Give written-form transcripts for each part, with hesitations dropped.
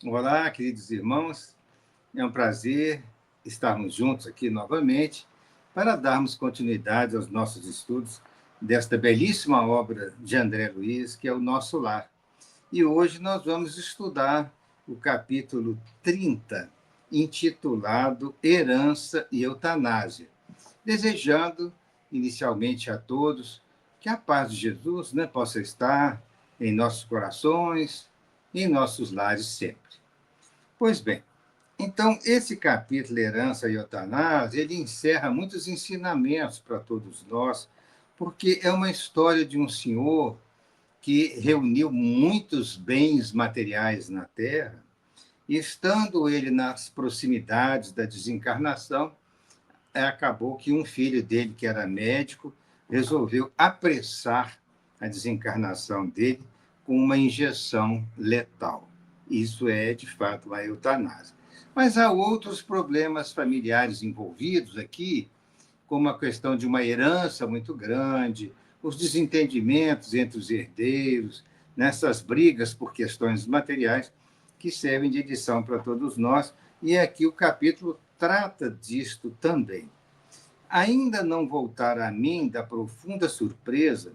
Olá, queridos irmãos. É um prazer estarmos juntos aqui novamente para darmos continuidade aos nossos estudos desta belíssima obra de André Luiz, que é o Nosso Lar. E hoje nós vamos estudar o capítulo 30, intitulado Herança e Eutanásia, desejando inicialmente a todos que a paz de Jesus, né, possa estar em nossos corações e em nossos lares sempre. Pois bem, então, esse capítulo, Herança e Eutanásia, ele encerra muitos ensinamentos para todos nós, porque é uma história de um senhor que reuniu muitos bens materiais na Terra, e estando ele nas proximidades da desencarnação, acabou que um filho dele, que era médico, resolveu apressar a desencarnação dele com uma injeção letal. Isso é, de fato, uma eutanásia. Mas há outros problemas familiares envolvidos aqui, como a questão de uma herança muito grande, os desentendimentos entre os herdeiros, nessas brigas por questões materiais, que servem de lição para todos nós. E aqui o capítulo trata disto também. Ainda não voltara a mim da profunda surpresa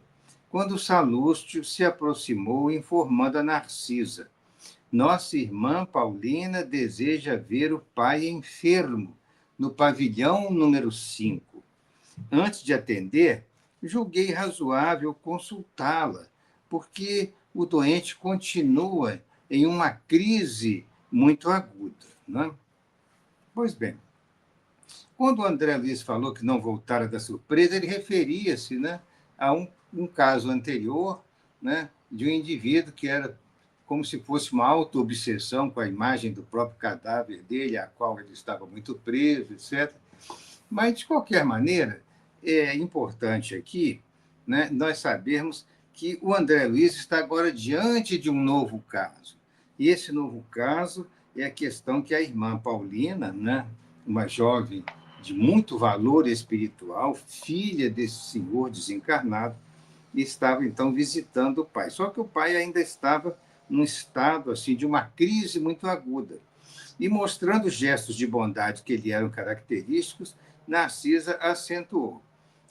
quando Salústio se aproximou informando a Narcisa: nossa irmã Paulina deseja ver o pai enfermo no pavilhão número 5. Antes de atender, julguei razoável consultá-la, porque o doente continua em uma crise muito aguda. Né? Pois bem, quando o André Luiz falou que não voltara da surpresa, ele referia-se, né, a um caso anterior, né, de um indivíduo que era como se fosse uma auto-obsessão com a imagem do próprio cadáver dele, a qual ele estava muito preso, etc. Mas, de qualquer maneira, é importante aqui, né, nós sabermos que o André Luiz está agora diante de um novo caso. E esse novo caso é a questão que a irmã Paulina, né, uma jovem de muito valor espiritual, filha desse senhor desencarnado, estava então visitando o pai. Só que o pai ainda estava num estado assim de uma crise muito aguda. E mostrando gestos de bondade que lhe eram característicos, Narcisa acentuou: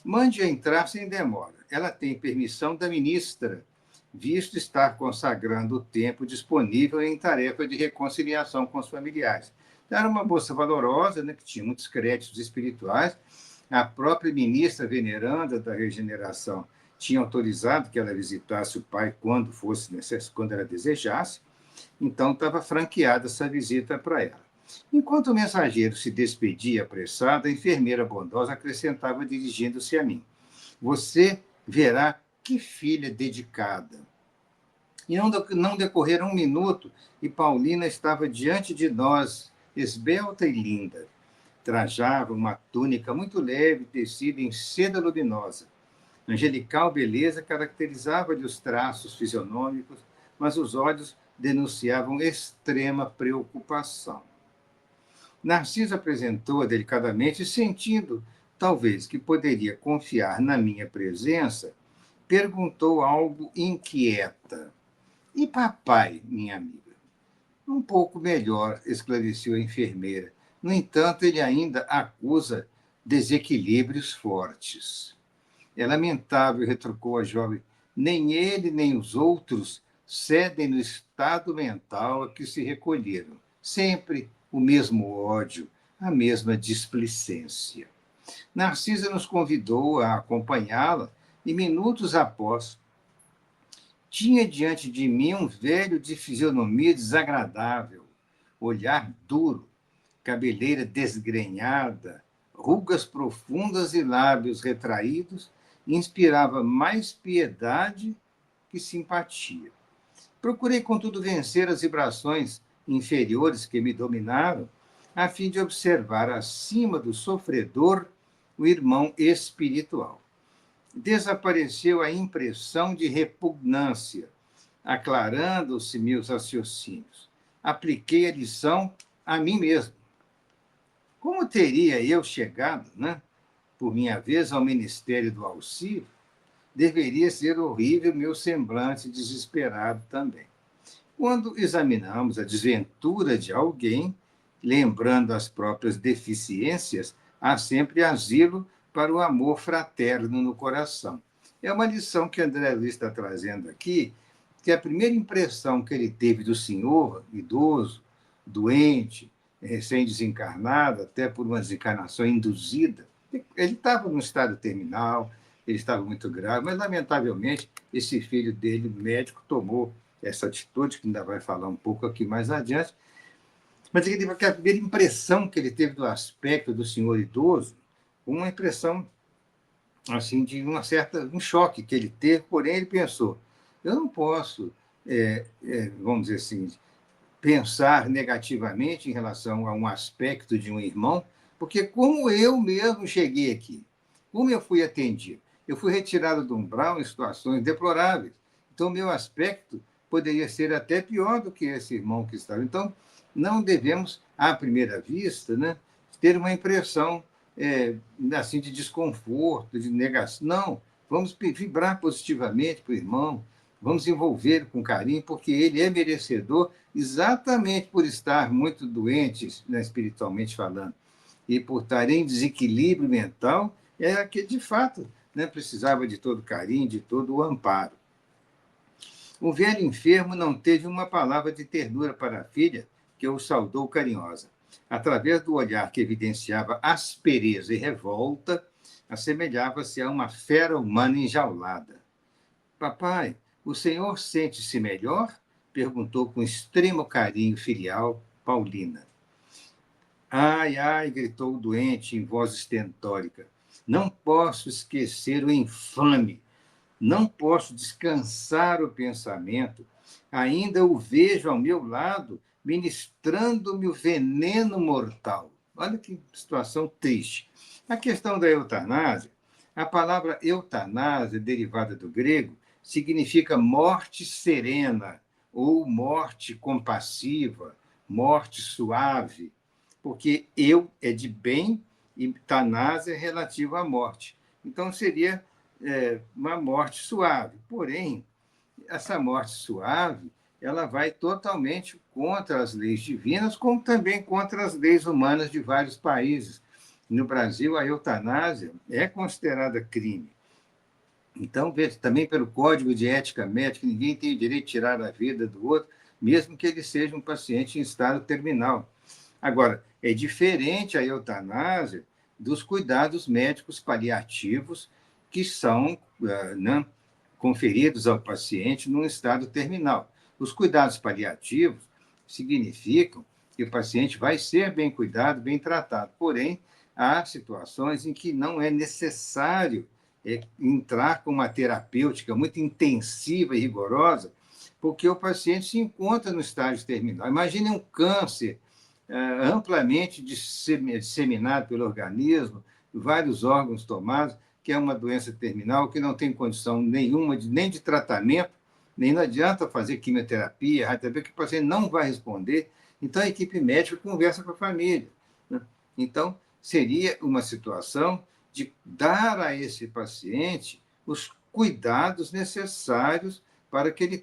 mande-a entrar sem demora. Ela tem permissão da ministra, visto estar consagrando o tempo disponível em tarefa de reconciliação com os familiares. Era uma moça valorosa, né, que tinha muitos créditos espirituais. A própria ministra veneranda da regeneração tinha autorizado que ela visitasse o pai quando fosse necessário, quando ela desejasse. Então estava franqueada essa visita para ela. Enquanto o mensageiro se despedia apressado, a enfermeira bondosa acrescentava, dirigindo-se a mim: você verá que filha dedicada. E não decorrera um minuto e Paulina estava diante de nós, esbelta e linda. Trajava uma túnica muito leve, tecida em seda luminosa. Angelical beleza caracterizava-lhe os traços fisionômicos, mas os olhos denunciavam extrema preocupação. Narciso apresentou-a delicadamente, sentindo, talvez, que poderia confiar na minha presença, perguntou algo inquieta: e papai, minha amiga? Um pouco melhor, esclareceu a enfermeira. No entanto, ele ainda acusa desequilíbrios fortes. É lamentável, retrucou a jovem. Nem ele, nem os outros cedem no estado mental a que se recolheram. Sempre o mesmo ódio, a mesma displicência. Narcisa nos convidou a acompanhá-la e, minutos após, tinha diante de mim um velho de fisionomia desagradável, olhar duro, cabeleira desgrenhada, rugas profundas e lábios retraídos, inspirava mais piedade que simpatia. Procurei, contudo, vencer as vibrações inferiores que me dominaram, a fim de observar acima do sofredor o irmão espiritual. Desapareceu a impressão de repugnância, aclarando-se meus raciocínios. Apliquei a lição a mim mesmo. Como teria eu chegado, né, por minha vez, ao Ministério do Auxílio? Deveria ser horrível meu semblante desesperado também. Quando examinamos a desventura de alguém, lembrando as próprias deficiências, há sempre asilo para o amor fraterno no coração. É uma lição que André Luiz está trazendo aqui, que a primeira impressão que ele teve do senhor, idoso, doente, recém-desencarnado, até por uma desencarnação induzida, ele estava num estado terminal, ele estava muito grave, mas, lamentavelmente, esse filho dele, médico, tomou essa atitude, que ainda vai falar um pouco aqui mais adiante, mas ele teve a primeira impressão que ele teve do aspecto do senhor idoso, uma impressão assim de um choque que ele teve, porém ele pensou, eu não posso, vamos dizer assim, pensar negativamente em relação a um aspecto de um irmão, porque como eu mesmo cheguei aqui, como eu fui atendido, eu fui retirado do umbral em situações deploráveis. Então, meu aspecto poderia ser até pior do que esse irmão que estava. Então, não devemos, à primeira vista, né, ter uma impressão assim de desconforto, de negação. Não, vamos vibrar positivamente para o irmão, vamos envolver com carinho, porque ele é merecedor exatamente por estar muito doente, né, espiritualmente falando, e por estar em desequilíbrio mental, é que, de fato, né, precisava de todo carinho, de todo o amparo. O velho enfermo não teve uma palavra de ternura para a filha, que o saudou carinhosa. Através do olhar que evidenciava aspereza e revolta, assemelhava-se a uma fera humana enjaulada. Papai, o senhor sente-se melhor? Perguntou com extremo carinho filial Paulina. Ai, ai, gritou o doente em voz estentórica. Não posso esquecer o infame. Não posso descansar o pensamento. Ainda o vejo ao meu lado, ministrando-me o veneno mortal. Olha que situação triste. A questão da eutanásia, a palavra eutanásia, derivada do grego, significa morte serena ou morte compassiva, morte suave, porque eu é de bem e tanás é relativo à morte. Então, seria uma morte suave. Porém, essa morte suave ela vai totalmente contra as leis divinas, como também contra as leis humanas de vários países. No Brasil, a eutanásia é considerada crime. Então, também pelo Código de Ética Médica, ninguém tem o direito de tirar a vida do outro, mesmo que ele seja um paciente em estado terminal. Agora, é diferente a eutanásia dos cuidados médicos paliativos que são né, conferidos ao paciente num estado terminal. Os cuidados paliativos significam que o paciente vai ser bem cuidado, bem tratado. Porém, há situações em que não é necessário entrar com uma terapêutica muito intensiva e rigorosa, porque o paciente se encontra no estágio terminal. Imagine um câncer amplamente disseminado pelo organismo, vários órgãos tomados, que é uma doença terminal que não tem condição nenhuma nem de tratamento, nem não adianta fazer quimioterapia, radioterapia, que o paciente não vai responder. Então, a equipe médica conversa com a família. Né? Então, seria uma situação de dar a esse paciente os cuidados necessários para que ele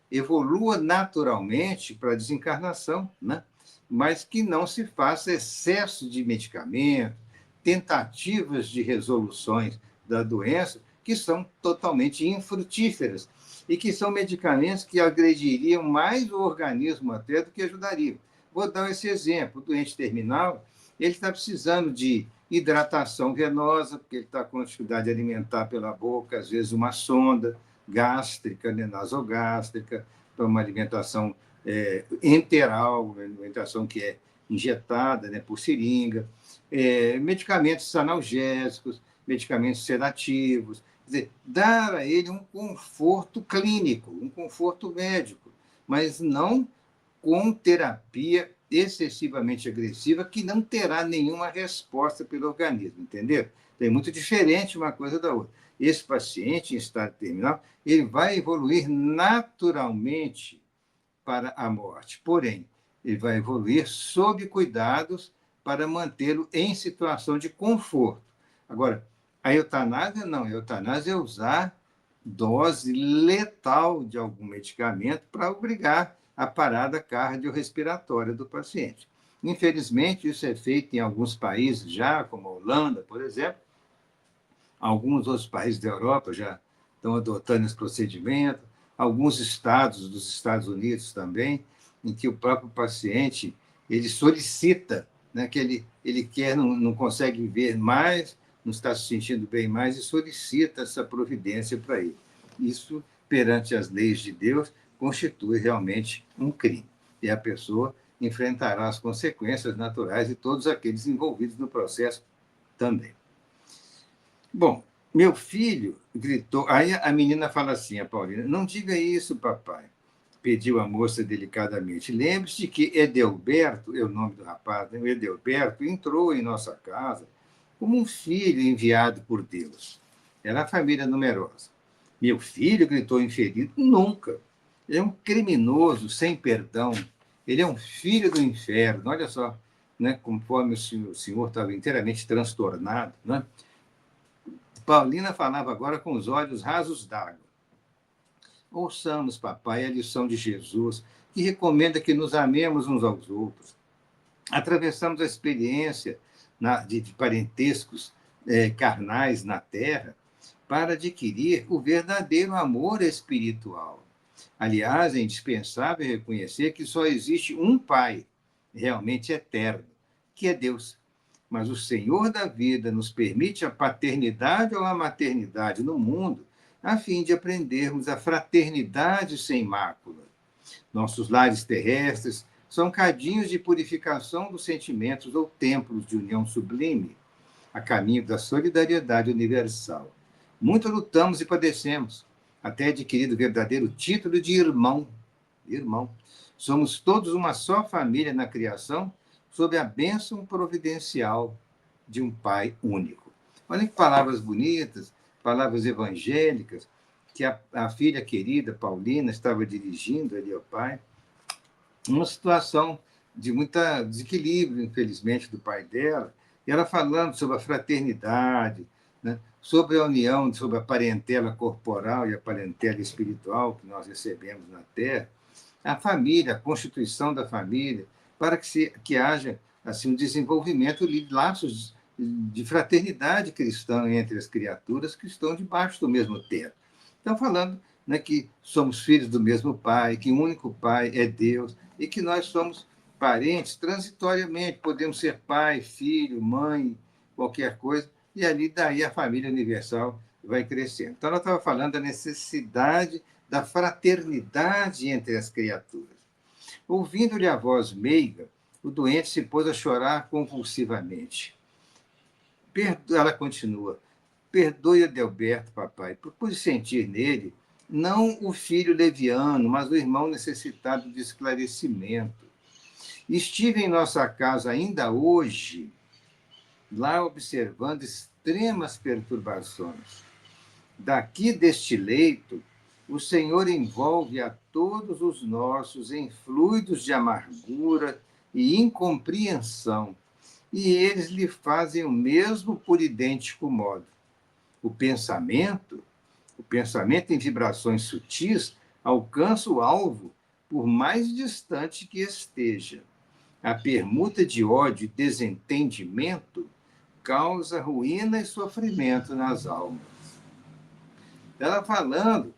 evolua naturalmente para a desencarnação, né? Mas que não se faça excesso de medicamento, tentativas de resoluções da doença que são totalmente infrutíferas e que são medicamentos que agrediriam mais o organismo até do que ajudariam. Vou dar esse exemplo. O doente terminal, ele está precisando de hidratação venosa, porque ele está com dificuldade alimentar pela boca, às vezes uma sonda gástrica, né, nasogástrica, para uma alimentação enteral, uma alimentação que é injetada, né, por seringa, medicamentos analgésicos, medicamentos sedativos, quer dizer, dar a ele um conforto clínico, um conforto médico, mas não com terapia excessivamente agressiva que não terá nenhuma resposta pelo organismo, entendeu? É muito diferente uma coisa da outra. Esse paciente em estado terminal, ele vai evoluir naturalmente para a morte, porém, ele vai evoluir sob cuidados para mantê-lo em situação de conforto. Agora, a eutanásia não, a eutanásia é usar dose letal de algum medicamento para obrigar a parada cardiorrespiratória do paciente. Infelizmente, isso é feito em alguns países já, como a Holanda, por exemplo. Alguns outros países da Europa já estão adotando esse procedimento. Alguns estados dos Estados Unidos também, em que o próprio paciente ele solicita, né, que ele quer, não consegue viver mais, não está se sentindo bem mais, e solicita essa providência para ele. Isso, perante as leis de Deus, constitui realmente um crime. E a pessoa enfrentará as consequências naturais de todos aqueles envolvidos no processo também. Bom, meu filho gritou. Aí a menina fala assim, a Paulina: não diga isso, papai, pediu a moça delicadamente. Lembre-se de que Edelberto, é o nome do rapaz, né? O Edelberto entrou em nossa casa como um filho enviado por Deus. Era a família numerosa. Meu filho, gritou infeliz, nunca. Ele é um criminoso sem perdão. Ele é um filho do inferno. Olha só, né, conforme o senhor estava inteiramente transtornado. Né? Paulina falava agora com os olhos rasos d'água. Ouçamos, papai, a lição de Jesus, que recomenda que nos amemos uns aos outros. Atravessamos a experiência de parentescos carnais na Terra para adquirir o verdadeiro amor espiritual. Aliás, é indispensável reconhecer que só existe um Pai realmente eterno, que é Deus. Mas o Senhor da vida nos permite a paternidade ou a maternidade no mundo, a fim de aprendermos a fraternidade sem mácula. Nossos lares terrestres são cadinhos de purificação dos sentimentos ou templos de união sublime, a caminho da solidariedade universal. Muito lutamos e padecemos, até adquirir o verdadeiro título de irmão. Irmão. Somos todos uma só família na criação, sob a bênção providencial de um Pai único. Olha que palavras bonitas, palavras evangélicas, que a filha querida, Paulina, estava dirigindo ali ao pai. Uma situação de muito desequilíbrio, infelizmente, do pai dela, e ela falando sobre a fraternidade, né? Sobre a união, sobre a parentela corporal e a parentela espiritual que nós recebemos na Terra, a família, a constituição da família, para que haja assim, um desenvolvimento de laços de fraternidade cristã entre as criaturas que estão debaixo do mesmo teto. Então, falando, né, que somos filhos do mesmo Pai, que o único Pai é Deus, e que nós somos parentes transitoriamente, podemos ser pai, filho, mãe, qualquer coisa, e ali daí a família universal vai crescendo. Então, ela estava falando da necessidade da fraternidade entre as criaturas. Ouvindo-lhe a voz meiga, o doente se pôs a chorar convulsivamente. Ela continua: perdoe Adelberto, papai, por pude sentir nele não o filho leviano, mas o irmão necessitado de esclarecimento. Estive em nossa casa ainda hoje, lá observando extremas perturbações. Daqui deste leito, o Senhor envolve a todos os nossos em fluidos de amargura e incompreensão, e eles lhe fazem o mesmo por idêntico modo. O pensamento em vibrações sutis, alcança o alvo por mais distante que esteja. A permuta de ódio e desentendimento causa ruína e sofrimento nas almas. Ela falando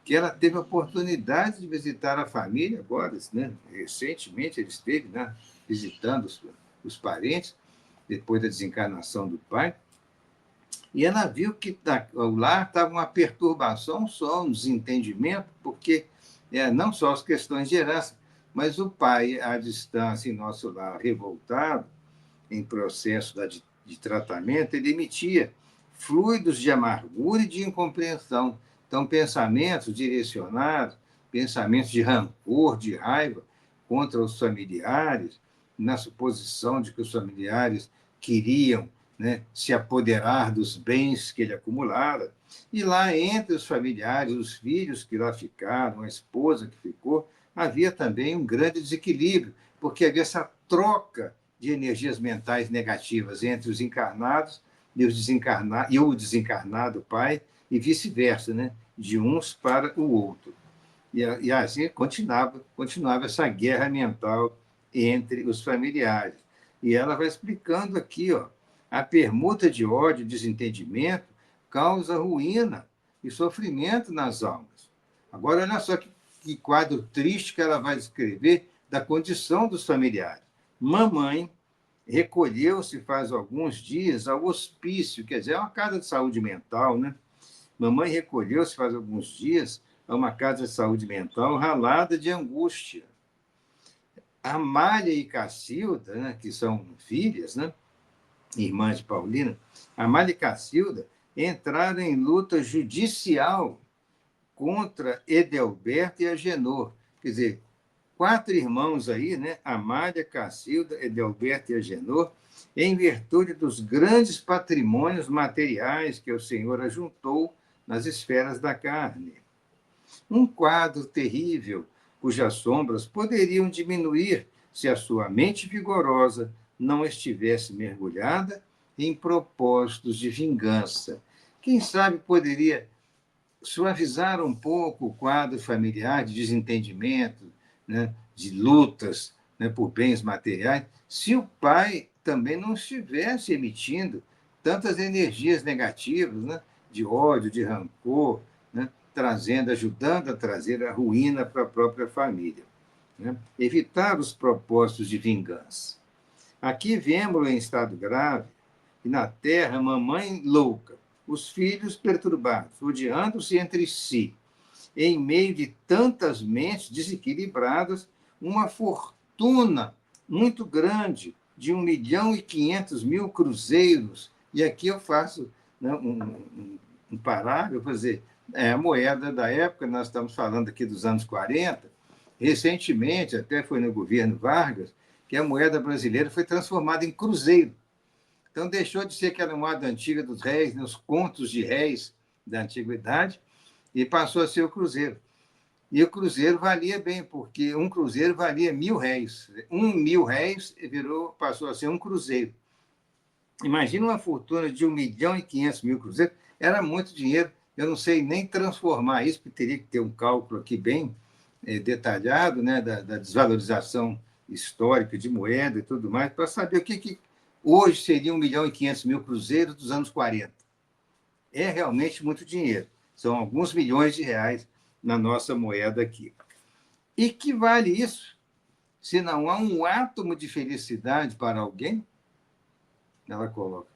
que ela teve a oportunidade de visitar a família agora, né? Recentemente ele esteve, né, visitando os parentes, depois da desencarnação do pai, e ela viu que o lar estava uma perturbação só, um desentendimento, porque não só as questões de herança, mas o pai, à distância, em nosso lar, revoltado, em processo de tratamento, ele emitia fluidos de amargura e de incompreensão. Então, pensamentos direcionados, pensamentos de rancor, de raiva contra os familiares, na suposição de que os familiares queriam, né, se apoderar dos bens que ele acumulara. E lá, entre os familiares, os filhos que lá ficaram, a esposa que ficou, havia também um grande desequilíbrio, porque havia essa troca de energias mentais negativas entre os encarnados e o desencarnado pai, e vice-versa, né? De uns para o outro. E assim continuava essa guerra mental entre os familiares. E ela vai explicando aqui, ó, a permuta de ódio e desentendimento causa ruína e sofrimento nas almas. Agora, olha só que quadro triste que ela vai descrever da condição dos familiares. Mamãe recolheu-se faz alguns dias ao hospício, quer dizer, é uma casa de saúde mental, né? Mamãe recolheu-se faz alguns dias a uma casa de saúde mental ralada de angústia. Amália e Cacilda, né, que são filhas, né, irmãs de Paulina, Amália e Cacilda entraram em luta judicial contra Edelberto e Agenor. Quer dizer, 4 irmãos aí, né? Amália, Cacilda, Edelberto e Agenor, em virtude dos grandes patrimônios materiais que o Senhor ajuntou nas esferas da carne. Um quadro terrível, cujas sombras poderiam diminuir se a sua mente vigorosa não estivesse mergulhada em propósitos de vingança. Quem sabe poderia suavizar um pouco o quadro familiar de desentendimento, né, de lutas, né, por bens materiais, se o pai também não estivesse emitindo tantas energias negativas, né, de ódio, de rancor, né, ajudando a trazer a ruína para a própria família. Né? Evitar os propósitos de vingança. Aqui vemos em estado grave, e na terra, mamãe louca, os filhos perturbados, odiando-se entre si. Em meio de tantas mentes desequilibradas, uma fortuna muito grande, de 1.500.000 cruzeiros. E aqui eu faço, né, um parágrafo, vou dizer, a moeda da época, nós estamos falando aqui dos anos 40, recentemente, até foi no governo Vargas, que a moeda brasileira foi transformada em cruzeiro. Então, deixou de ser aquela moeda antiga dos réis, né, os contos de réis da antiguidade, e passou a ser o cruzeiro. E o cruzeiro valia bem, porque um cruzeiro valia 1.000 réis. 1.000 réis passou a ser um cruzeiro. Imagina uma fortuna de 1.500.000 cruzeiros. Era muito dinheiro. Eu não sei nem transformar isso, porque teria que ter um cálculo aqui bem detalhado, né, da desvalorização histórica de moeda e tudo mais, para saber o que hoje seria 1.500.000 cruzeiros dos anos 40. É realmente muito dinheiro. São alguns milhões de reais na nossa moeda aqui. E que vale isso se não há um átomo de felicidade para alguém? Ela coloca.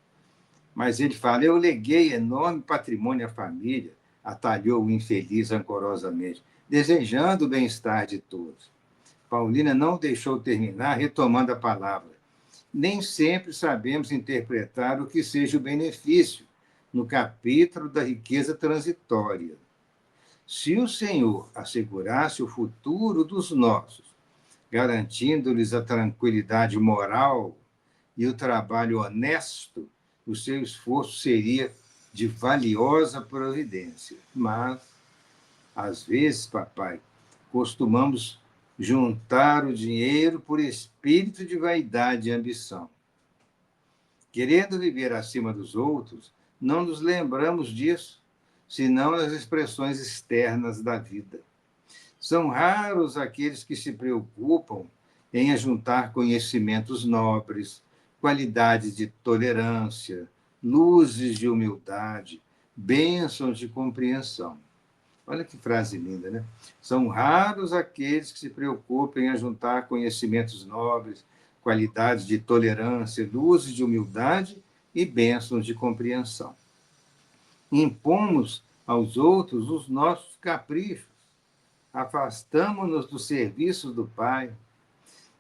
Mas ele fala: eu leguei enorme patrimônio à família, atalhou o infeliz rancorosamente, desejando o bem-estar de todos. Paulina não deixou terminar, retomando a palavra. Nem sempre sabemos interpretar o que seja o benefício no capítulo da riqueza transitória. Se o Senhor assegurasse o futuro dos nossos, garantindo-lhes a tranquilidade moral e o trabalho honesto, o seu esforço seria de valiosa providência. Mas, às vezes, papai, costumamos juntar o dinheiro por espírito de vaidade e ambição. Querendo viver acima dos outros, não nos lembramos disso, senão as expressões externas da vida. São raros aqueles que se preocupam em ajuntar conhecimentos nobres, qualidades de tolerância, luzes de humildade, bênçãos de compreensão. Olha que frase linda, né? São raros aqueles que se preocupam em ajuntar conhecimentos nobres, qualidades de tolerância, luzes de humildade e bênçãos de compreensão. Impomos aos outros os nossos caprichos, afastamo-nos do serviço do Pai,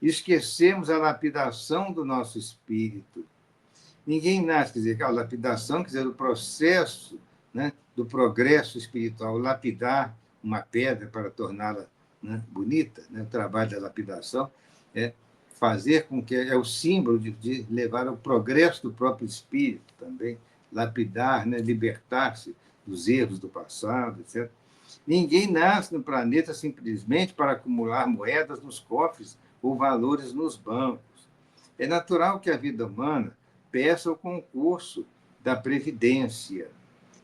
esquecemos a lapidação do nosso espírito. Ninguém nasce, quer dizer, a lapidação, quer dizer, o processo, né, do progresso espiritual, lapidar uma pedra para torná-la, né, bonita, né, o trabalho da lapidação é fazer com que é o símbolo de levar ao progresso do próprio espírito também, lapidar, né, libertar-se dos erros do passado, etc. Ninguém nasce no planeta simplesmente para acumular moedas nos cofres ou valores nos bancos. É natural que a vida humana peça o concurso da previdência.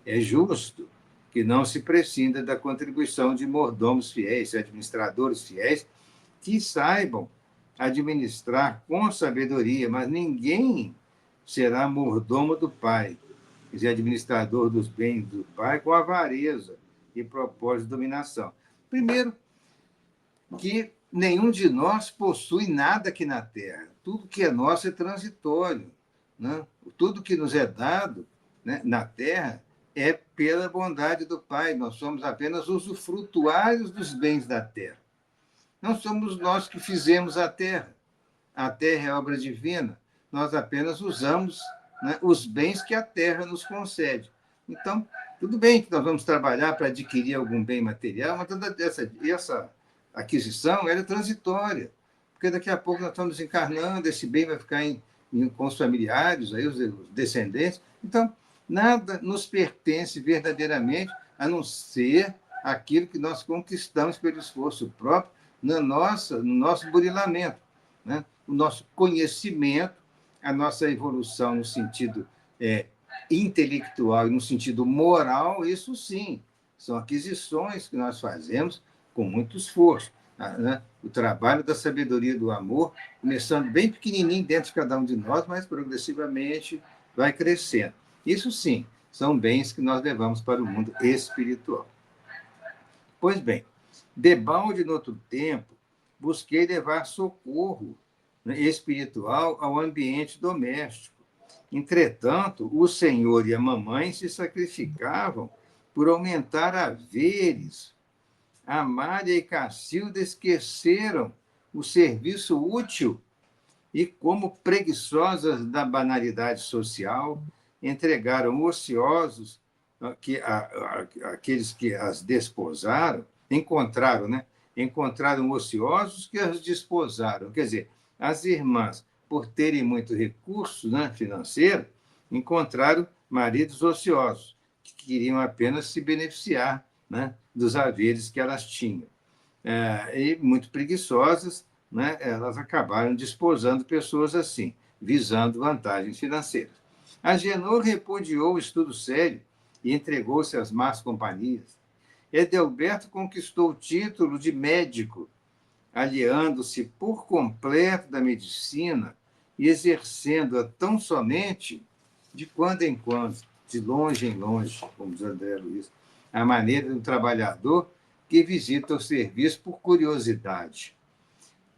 É justo que não se prescinda da contribuição de mordomos fiéis, administradores fiéis, que saibam administrar com sabedoria, mas ninguém será mordomo do Pai, quer dizer, administrador dos bens do Pai com avareza e propósito de dominação. Primeiro, que nenhum de nós possui nada aqui na Terra. Tudo que é nosso é transitório. Né? Tudo que nos é dado, né, na Terra é pela bondade do Pai. Nós somos apenas usufrutuários dos bens da Terra. Não somos nós que fizemos a Terra. A Terra é obra divina. Nós apenas usamos, né, os bens que a Terra nos concede. Então, tudo bem que nós vamos trabalhar para adquirir algum bem material, mas toda essa aquisição ela é transitória, porque daqui a pouco nós estamos encarnando, esse bem vai ficar com os familiares, aí os descendentes. Então, nada nos pertence verdadeiramente, a não ser aquilo que nós conquistamos pelo esforço próprio no nosso burilamento, né? O nosso conhecimento, a nossa evolução no sentido intelectual e no sentido moral, isso sim, são aquisições que nós fazemos com muito esforço. Né? O trabalho da sabedoria do amor, começando bem pequenininho dentro de cada um de nós, mas progressivamente vai crescendo. Isso sim, são bens que nós levamos para o mundo espiritual. Pois bem, debalde no outro tempo, busquei levar socorro, né, espiritual ao ambiente doméstico. Entretanto, o senhor e a mamãe se sacrificavam por aumentar haveres. Amália e Cacilda esqueceram o serviço útil e, como preguiçosas da banalidade social, entregaram ociosos aqueles que as desposaram, encontraram ociosos que as desposaram. Quer dizer, as irmãs, por terem muito recurso, né, financeiro, encontraram maridos ociosos, que queriam apenas se beneficiar, né, dos haveres que elas tinham. E muito preguiçosas, né, elas acabaram desposando pessoas assim, visando vantagens financeiras. Agenor repudiou o estudo sério e entregou-se às más companhias. Edelberto conquistou o título de médico, aliando-se por completo da medicina e exercendo-a tão somente de quando em quando, de longe em longe, como diz André Luiz, à maneira de um trabalhador que visita o serviço por curiosidade.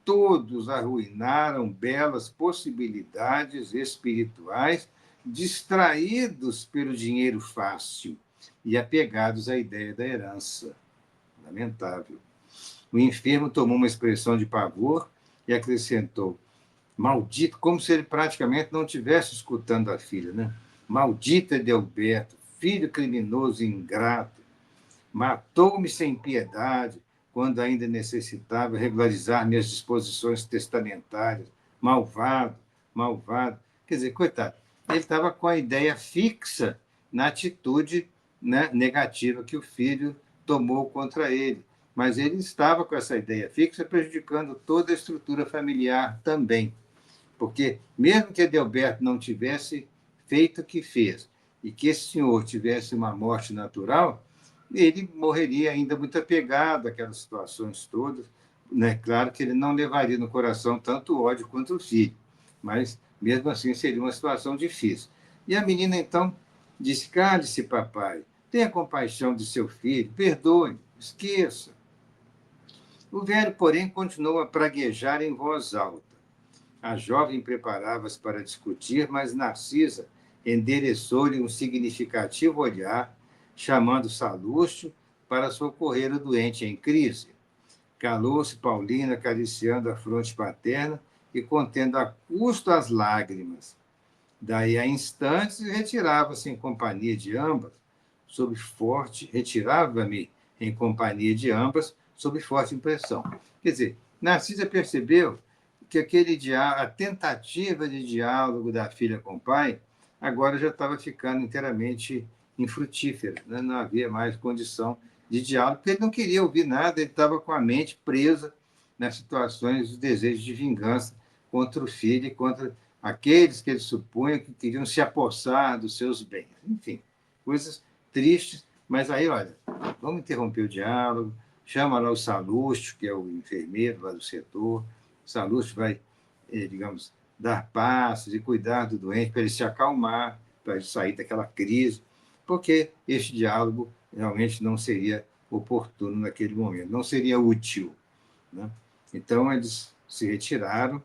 Todos arruinaram belas possibilidades espirituais, distraídos pelo dinheiro fácil e apegados à ideia da herança. Lamentável. O enfermo tomou uma expressão de pavor e acrescentou: maldito, como se ele praticamente não estivesse escutando a filha, né? Maldito Edelberto, filho criminoso e ingrato, matou-me sem piedade, quando ainda necessitava regularizar minhas disposições testamentárias. Malvado, malvado. Quer dizer, coitado, ele estava com a ideia fixa na atitude, né, negativa que o filho tomou contra ele. Mas ele estava com essa ideia fixa, prejudicando toda a estrutura familiar também. Porque, mesmo que Edelberto não tivesse feito o que fez, e que esse senhor tivesse uma morte natural, ele morreria ainda muito apegado àquelas situações todas. Né? Claro que ele não levaria no coração tanto ódio quanto o filho, mas, mesmo assim, seria uma situação difícil. E a menina, então, disse: cale-se, papai, tenha compaixão de seu filho, perdoe, esqueça. O velho, porém, continuou a praguejar em voz alta. A jovem preparava-se para discutir, mas Narcisa endereçou-lhe um significativo olhar, chamando Salúcio para socorrer o doente em crise. Calou-se Paulina, acariciando a fronte paterna e contendo a custo as lágrimas. Daí a instantes retirava-se em companhia de ambas, sob forte, retirava-me em companhia de ambas, sob forte impressão. Quer dizer, Narcisa percebeu que a tentativa de diálogo da filha com o pai agora já estava ficando inteiramente infrutífera, né? Não havia mais condição de diálogo, porque ele não queria ouvir nada, ele estava com a mente presa nas situações de desejo de vingança contra o filho e contra aqueles que ele supunha que queriam se apossar dos seus bens. Enfim, coisas tristes Mas aí, olha, vamos interromper o diálogo, chama lá o Salustio, que é o enfermeiro lá do setor. O Salustio vai, digamos, dar passos e cuidar do doente para ele se acalmar, para ele sair daquela crise, porque este diálogo realmente não seria oportuno naquele momento, não seria útil, né? Então, eles se retiraram,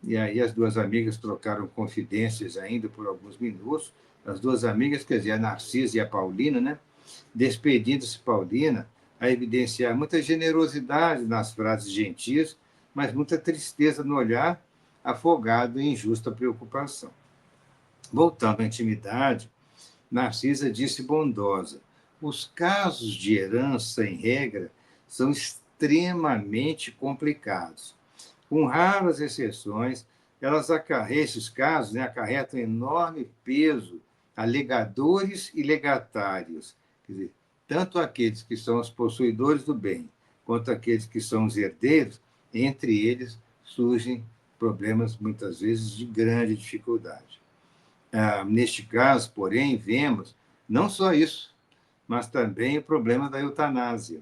e aí as duas amigas trocaram confidências ainda por alguns minutos. As duas amigas, quer dizer, a Narcisa e a Paulina, né? Despedindo-se Paulina, a evidenciar muita generosidade nas frases gentis, mas muita tristeza no olhar, afogado em injusta preocupação. Voltando à intimidade, Narcisa disse bondosa: os casos de herança, em regra, são extremamente complicados. Com raras exceções, esses casos, né, acarretam enorme peso a legadores e legatários. Quer dizer, tanto aqueles que são os possuidores do bem, quanto aqueles que são os herdeiros, entre eles surgem problemas, muitas vezes, de grande dificuldade. Neste caso, porém, vemos não só isso, mas também o problema da eutanásia.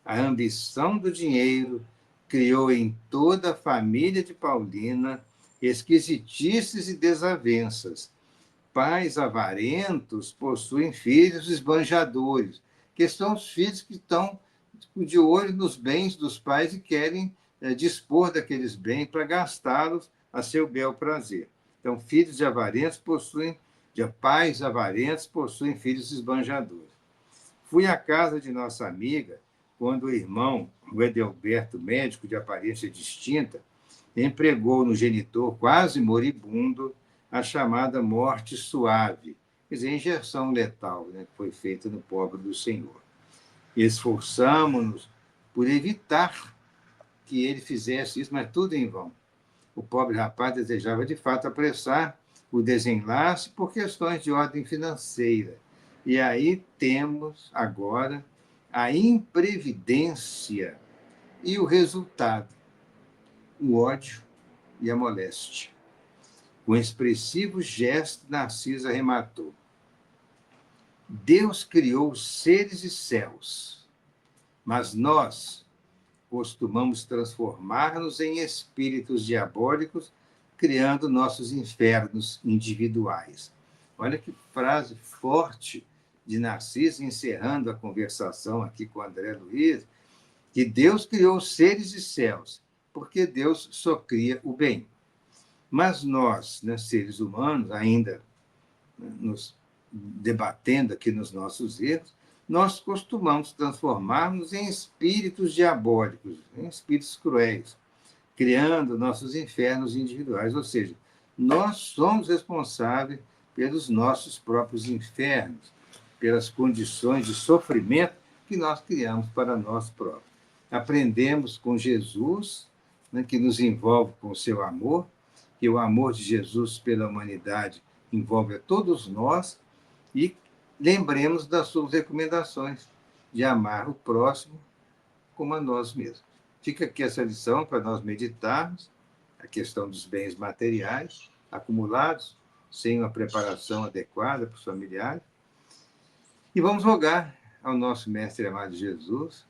A ambição do dinheiro criou em toda a família de Paulina esquisitices e desavenças. Pais avarentos possuem filhos esbanjadores, que são os filhos que estão de olho nos bens dos pais e querem dispor daqueles bens para gastá-los a seu bel prazer. Então, filhos de avarentos de pais avarentos possuem filhos esbanjadores. Fui à casa de nossa amiga quando o irmão, o Edelberto, médico de aparência distinta, empregou no genitor quase moribundo a chamada morte suave, quer dizer, injeção letal, né, que foi feita no pobre do Senhor. Esforçamo-nos por evitar que ele fizesse isso, mas tudo em vão. O pobre rapaz desejava, de fato, apressar o desenlace por questões de ordem financeira. E aí temos agora a imprevidência e o resultado, o ódio e a moléstia. Com expressivo gesto, Narcisa arrematou: Deus criou seres e céus, mas nós costumamos transformar-nos em espíritos diabólicos, criando nossos infernos individuais. Olha que frase forte de Narciso, encerrando a conversação aqui com André Luiz, que Deus criou seres e céus, porque Deus só cria o bem. Mas nós, né, seres humanos, ainda, né, nos debatendo aqui nos nossos erros, nós costumamos transformar-nos em espíritos diabólicos, em espíritos cruéis, criando nossos infernos individuais. Ou seja, nós somos responsáveis pelos nossos próprios infernos, pelas condições de sofrimento que nós criamos para nós próprios. Aprendemos com Jesus, né, que nos envolve com o seu amor, que o amor de Jesus pela humanidade envolve a todos nós, e lembremos das suas recomendações de amar o próximo como a nós mesmos. Fica aqui essa lição para nós meditarmos a questão dos bens materiais acumulados sem uma preparação adequada para os familiares. E vamos rogar ao nosso Mestre amado Jesus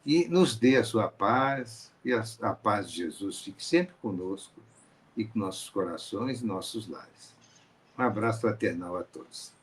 que nos dê a sua paz, e a paz de Jesus fique sempre conosco e com nossos corações e nossos lares. Um abraço fraternal a todos.